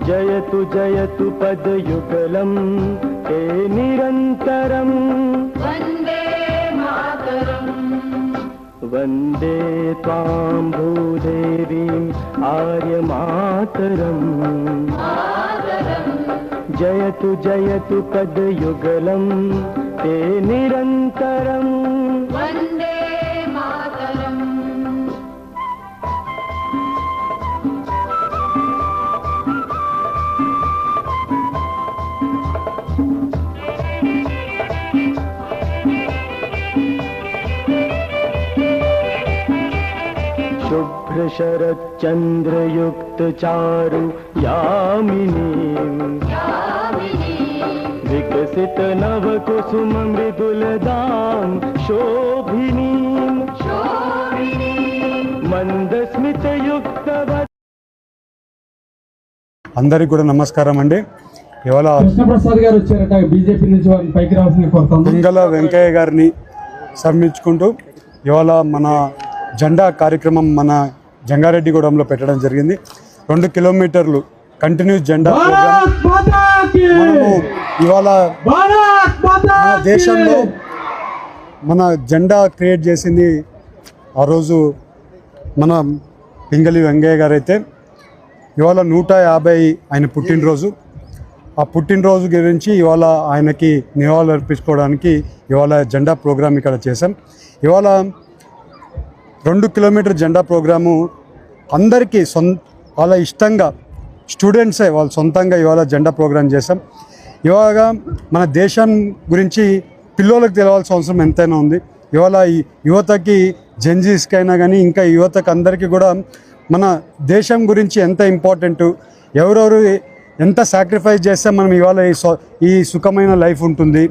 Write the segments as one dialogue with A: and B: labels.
A: जयतु जयतु पदयुगलं ते निरन्तरं वन्दे मातरम् वन्दे त्वां भूदेवीं आर्यमातरम् जयतु जयतु पदयुगलं ते निरन्तरं वन्दे मातरम्। शुभ्र शरच्चन्द्रयुक्त चारु यामिनीं विकसित नवकुसुम मृदुलदां शोभिनीं मंदस्मितयुक्त।
B: అందరికీ కూడా నమస్కారం అండి. ఇవాళ
C: కృష్ణప్రసాద్ గారు వచ్చారట బీజేపీ నుంచి, వారిని పైకి రావాల్సింది కోరుతాం.
B: పింగళ వెంకయ్య గారిని సన్మానించుకుంటూ ఇవాళ మన జెండా కార్యక్రమం మన జంగారెడ్డిగూడెంలో పెట్టడం జరిగింది. 2 కిలోమీటర్లు కంటిన్యూస్ జెండా మనము ఇవాళ మన దేశంలో మన జెండా క్రియేట్ చేసింది ఆ రోజు మన పింగళి వెంకయ్య గారు. అయితే ఇవాళ 150 ఆయన పుట్టినరోజు. ఆ పుట్టినరోజు గురించి ఇవాళ ఆయనకి నివాళులు అర్పించుకోవడానికి ఇవాళ జెండా ప్రోగ్రాం ఇక్కడ చేశాం. ఇవాళ 2 కిలోమీటర్ జెండా ప్రోగ్రాము అందరికీ వాళ్ళ ఇష్టంగా స్టూడెంట్సే వాళ్ళు సొంతంగా ఇవాళ జెండా ప్రోగ్రాం చేశాం. ఇవాళ మన దేశం గురించి పిల్లలకు తెలవాల్సిన అవసరం ఎంతైనా ఉంది. ఇవాళ ఈ యువతకి జెన్జీస్కైనా కానీ ఇంకా యువతకు అందరికీ కూడా మన దేశం గురించి ఎంత ఇంపార్టెంట్, ఎవరెవరు ఎంత సాక్రిఫైస్ చేస్తే మనం ఇవాళ ఈ సుఖమైన లైఫ్ ఉంటుంది,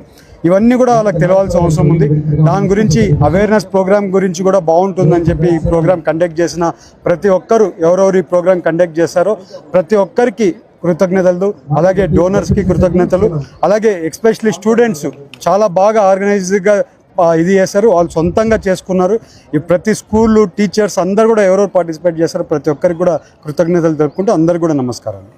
B: ఇవన్నీ కూడా వాళ్ళకి తెలవాల్సిన అవసరం ఉంది. దాని గురించి అవేర్నెస్ ప్రోగ్రామ్ గురించి కూడా బాగుంటుందని చెప్పి ఈ ప్రోగ్రామ్ కండక్ట్ చేసిన ప్రతి ఒక్కరు ఎవరెవరు ఈ ప్రోగ్రామ్ కండక్ట్ చేశారో ప్రతి ఒక్కరికి కృతజ్ఞతలు, అలాగే డోనర్స్కి కృతజ్ఞతలు, అలాగే ఎస్పెషల్లీ స్టూడెంట్స్ చాలా బాగా ఆర్గనైజ్డ్గా ఇది చేశారు, వాళ్ళు సొంతంగా చేసుకున్నారు. ఈ ప్రతి స్కూళ్ళు టీచర్స్ అందరు కూడా ఎవరెవరు పార్టిసిపేట్ చేశారో ప్రతి ఒక్కరికి కూడా కృతజ్ఞతలు తెలుపుకుంటూ అందరికీ కూడా నమస్కారాలు.